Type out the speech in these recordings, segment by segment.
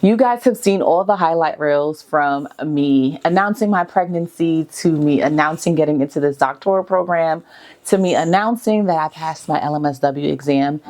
You guys have seen all the highlight reels from me announcing my pregnancy, to me announcing getting into this doctoral program, to me announcing that I passed my LMSW exam.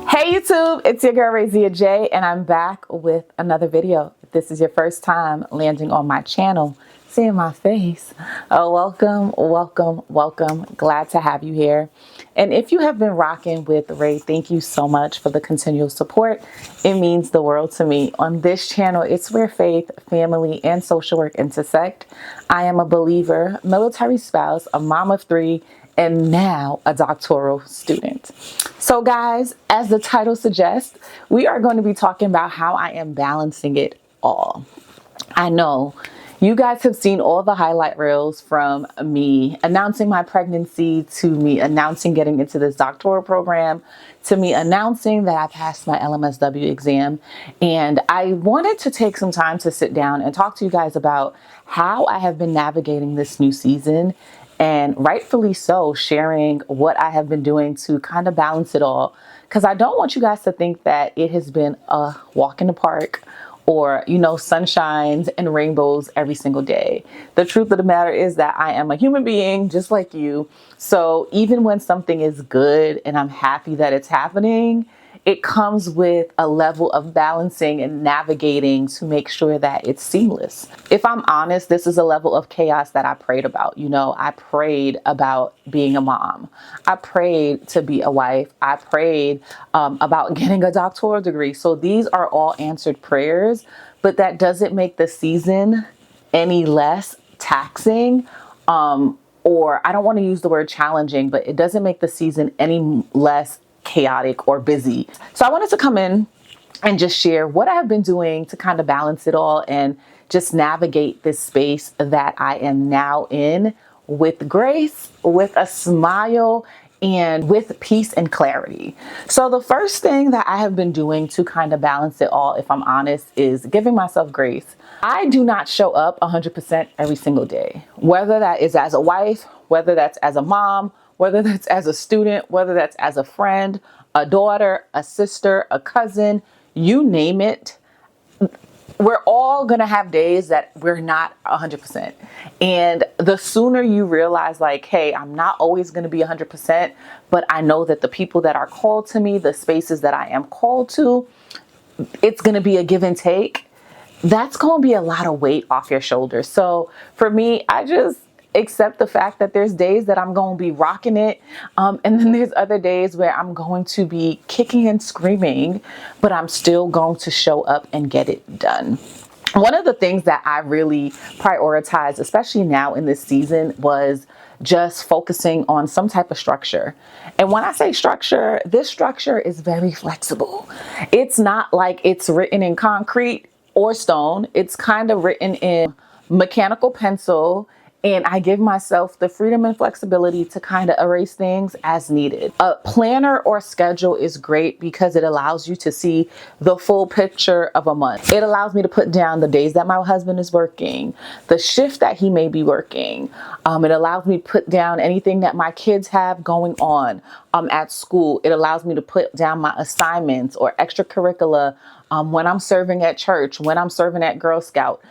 Hey YouTube, it's your girl Razia J, and I'm back with another video. If this is your first time landing on my channel, seeing my face, welcome, welcome, welcome. Glad to have you here. And if you have been rocking with Ray, thank you so much for the continual support. It means the world to me. On this channel, it's where faith, family, and social work intersect. I am a believer, military spouse, a mom of 3, and now a doctoral student. So guys, as the title suggests, we are going to be talking about how I am balancing it all. I know you guys have seen all the highlight reels from me announcing my pregnancy, to me announcing getting into this doctoral program, to me announcing that I passed my LMSW exam. And I wanted to take some time to sit down and talk to you guys about how I have been navigating this new season, and rightfully so, sharing what I have been doing to kind of balance it all. Because I don't want you guys to think that it has been a walk in the park, or, you know, sunshines and rainbows every single day. The truth of the matter is that I am a human being just like you. So even when something is good and I'm happy that it's happening, it comes with a level of balancing and navigating to make sure that it's seamless. If I'm honest, this is a level of chaos that I prayed about. You know, I prayed about being a mom. I prayed to be a wife. I prayed about getting a doctoral degree. So these are all answered prayers, but that doesn't make the season any less taxing. Or I don't want to use the word challenging, but it doesn't make the season any less chaotic or busy. So I wanted to come in and just share what I have been doing to kind of balance it all and just navigate this space that I am now in with grace, with a smile, and with peace and clarity. So the first thing that I have been doing to kind of balance it all, if I'm honest, is giving myself grace. I do not show up 100% every single day, whether that is as a wife, whether that's as a mom, whether that's as a student, whether that's as a friend, a daughter, a sister, a cousin, you name it. We're all going to have days that we're not 100%. And the sooner you realize, like, hey, I'm not always going to be 100%, but I know that the people that are called to me, the spaces that I am called to, it's going to be a give and take. That's going to be a lot of weight off your shoulders. So for me, I just accept the fact that there's days that I'm going to be rocking it. And then there's other days where I'm going to be kicking and screaming, but I'm still going to show up and get it done. One of the things that I really prioritized, especially now in this season, was just focusing on some type of structure. And when I say structure, this structure is very flexible. It's not like it's written in concrete or stone. It's kind of written in mechanical pencil. And I give myself the freedom and flexibility to kind of erase things as needed. A planner or schedule is great because it allows you to see the full picture of a month. It allows me to put down the days that my husband is working, the shift that he may be working. It allows me to put down anything that my kids have going on at school. It allows me to put down my assignments or extracurricular when I'm serving at church, when I'm serving at Girl Scout.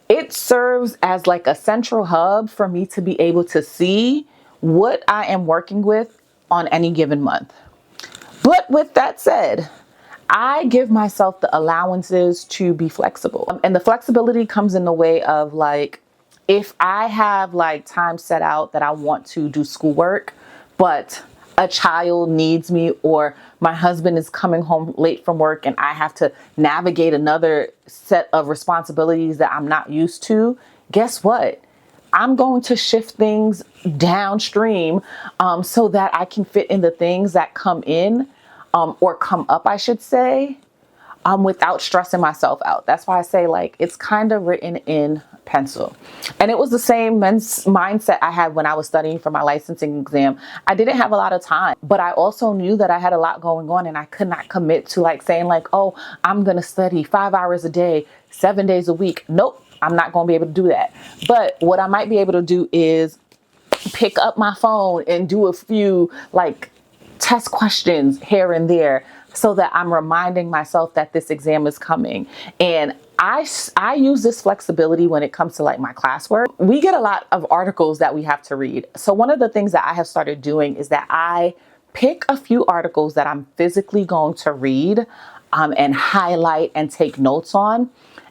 It serves as like a central hub for me to be able to see what I am working with on any given month. But with that said, I give myself the allowances to be flexible. And the flexibility comes in the way of, like, if I have like time set out that I want to do schoolwork, but a child needs me, or my husband is coming home late from work and I have to navigate another set of responsibilities that I'm not used to, guess what? I'm going to shift things downstream so that I can fit in the things that come in or come up, I should say, without stressing myself out. That's why I say, like, it's kind of written in pencil. And it was the same mindset I had when I was studying for my licensing exam. I didn't have a lot of time, but I also knew that I had a lot going on, and I could not commit to like saying like, oh, I'm going to study 5 hours a day, 7 days a week. Nope. I'm not going to be able to do that. But what I might be able to do is pick up my phone and do a few like test questions here and there so that I'm reminding myself that this exam is coming. And I use this flexibility when it comes to like my classwork. We get a lot of articles that we have to read. So one of the things that I have started doing is that I pick a few articles that I'm physically going to read and highlight and take notes on.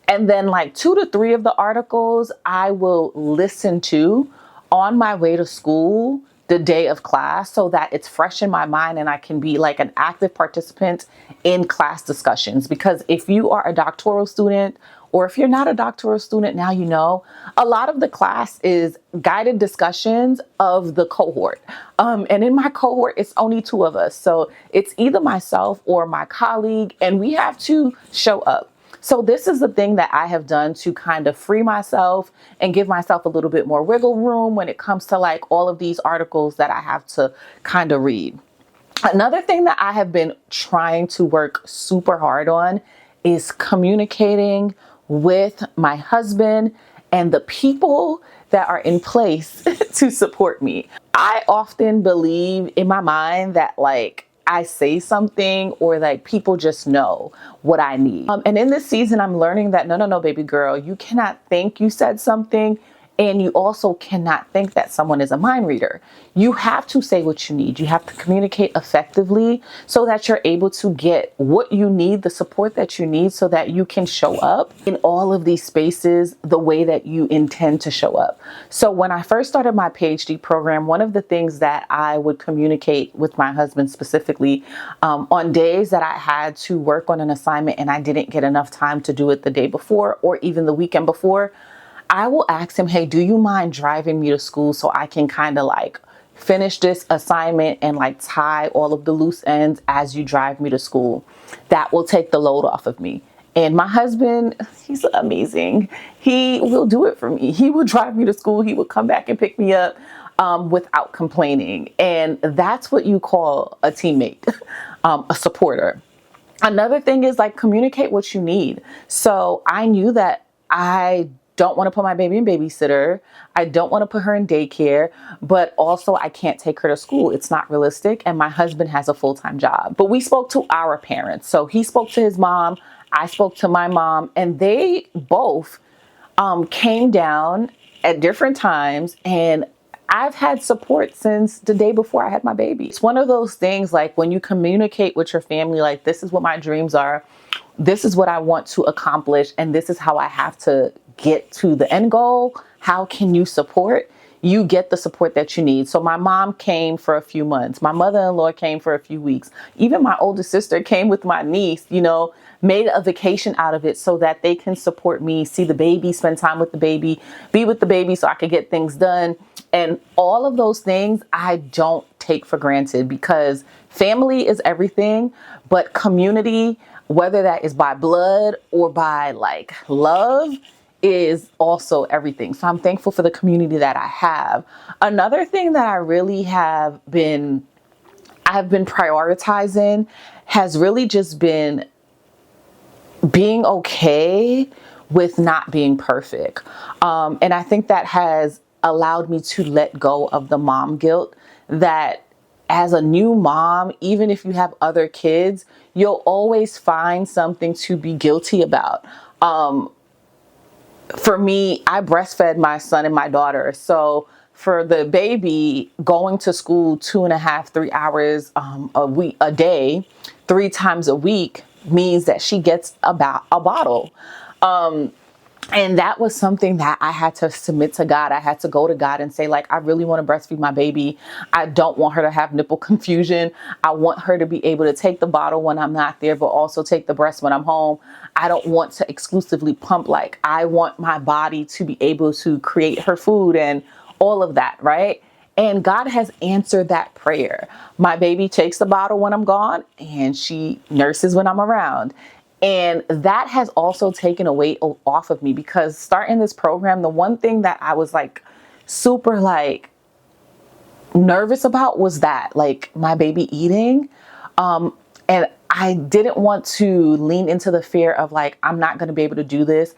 And then like 2 to 3 of the articles I will listen to on my way to school the day of class so that it's fresh in my mind and I can be like an active participant in class discussions. Because if you are a doctoral student, or if you're not a doctoral student, now you know, a lot of the class is guided discussions of the cohort. And in my cohort, it's only 2 of us. So it's either myself or my colleague, and we have to show up. So this is the thing that I have done to kind of free myself and give myself a little bit more wiggle room when it comes to like all of these articles that I have to kind of read. Another thing that I have been trying to work super hard on is communicating with my husband and the people that are in place to support me. I often believe in my mind that like I say something or like people just know what I need. And in this season, I'm learning that no, baby girl, you cannot think you said something. And you also cannot think that someone is a mind reader. You have to say what you need. You have to communicate effectively so that you're able to get what you need, the support that you need so that you can show up in all of these spaces the way that you intend to show up. So when I first started my PhD program, one of the things that I would communicate with my husband specifically on days that I had to work on an assignment and I didn't get enough time to do it the day before or even the weekend before, I will ask him, hey, do you mind driving me to school so I can kind of like finish this assignment and like tie all of the loose ends as you drive me to school? That will take the load off of me. And my husband, he's amazing. He will do it for me. He will drive me to school. He will come back and pick me up without complaining. And that's what you call a teammate, a supporter. Another thing is like communicate what you need. So I knew that I don't want to put my baby in babysitter. I don't want to put her in daycare, but also I can't take her to school. It's not realistic. And my husband has a full-time job. But we spoke to our parents. So he spoke to his mom. I spoke to my mom, and they both came down at different times, and I've had support since the day before I had my baby. It's one of those things like when you communicate with your family, like this is what my dreams are. This is what I want to accomplish. And this is how I have to get to the end goal. How can you support? You get the support that you need. So my mom came for a few months. My mother-in-law came for a few weeks. Even my older sister came with my niece, you know, made a vacation out of it so that they can support me, see the baby, spend time with the baby, be with the baby so I could get things done. And all of those things I don't take for granted because family is everything, but community, whether that is by blood or by like love, is also everything. So I'm thankful for the community that I have. Another thing that I really have been prioritizing has really just been being okay with not being perfect. And I think that has allowed me to let go of the mom guilt that as a new mom, even if you have other kids, you'll always find something to be guilty about. For me, I breastfed my son and my daughter. So for the baby, going to school 2.5, 3 hours a day, 3 times a week means that she gets about a bottle. And that was something that I had to submit to God. I had to go to God and say, like, I really want to breastfeed my baby. I don't want her to have nipple confusion. I want her to be able to take the bottle when I'm not there, but also take the breast when I'm home. I don't want to exclusively pump. Like, I want my body to be able to create her food and all of that, right? And God has answered that prayer. My baby takes the bottle when I'm gone and she nurses when I'm around. And that has also taken a weight off of me because starting this program, the one thing that I was like super like nervous about was that like my baby eating. And I didn't want to lean into the fear of like, I'm not going to be able to do this.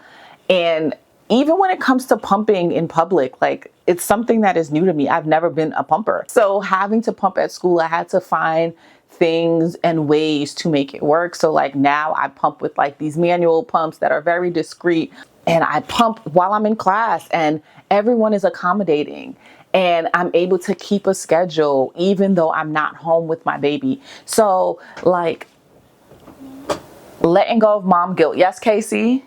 And even when it comes to pumping in public, like it's something that is new to me. I've never been a pumper. So having to pump at school, I had to find things and ways to make it work. So like now I pump with like these manual pumps that are very discreet, and I pump while I'm in class and everyone is accommodating. And I'm able to keep a schedule even though I'm not home with my baby. So like letting go of mom guilt. Yes, Casey?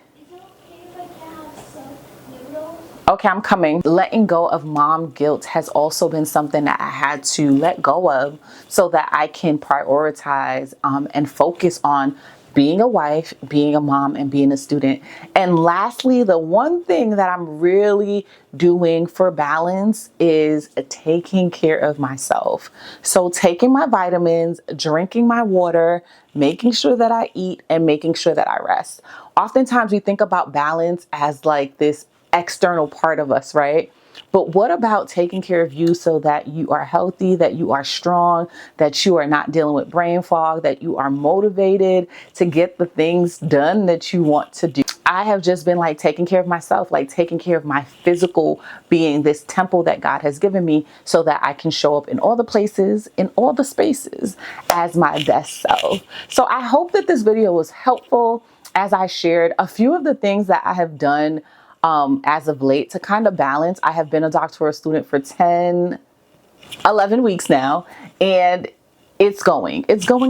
Okay, I'm coming. Letting go of mom guilt has also been something that I had to let go of so that I can prioritize and focus on being a wife, being a mom, and being a student. And lastly, the one thing that I'm really doing for balance is taking care of myself. So taking my vitamins, drinking my water, making sure that I eat, and making sure that I rest. Oftentimes we think about balance as like this external part of us, right? But what about taking care of you so that you are healthy, that you are strong, that you are not dealing with brain fog, that you are motivated to get the things done that you want to do? I have just been like taking care of myself, like taking care of my physical being, this temple that God has given me so that I can show up in all the places, in all the spaces as my best self. So I hope that this video was helpful as I shared a few of the things that I have done as of late to kind of balance. I have been a doctoral student for 11 weeks now, and it's going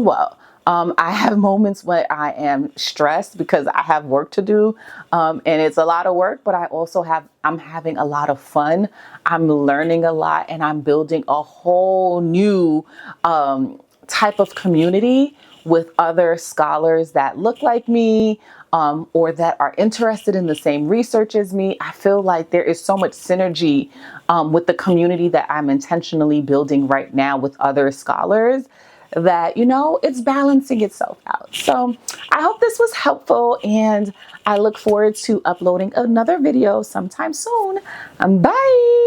well. I have moments when I am stressed because I have work to do, and it's a lot of work, but I'm having a lot of fun. I'm learning a lot, and I'm building a whole new type of community with other scholars that look like me, or that are interested in the same research as me. I feel like there is so much synergy with the community that I'm intentionally building right now with other scholars that, it's balancing itself out. So I hope this was helpful, and I look forward to uploading another video sometime soon. Bye.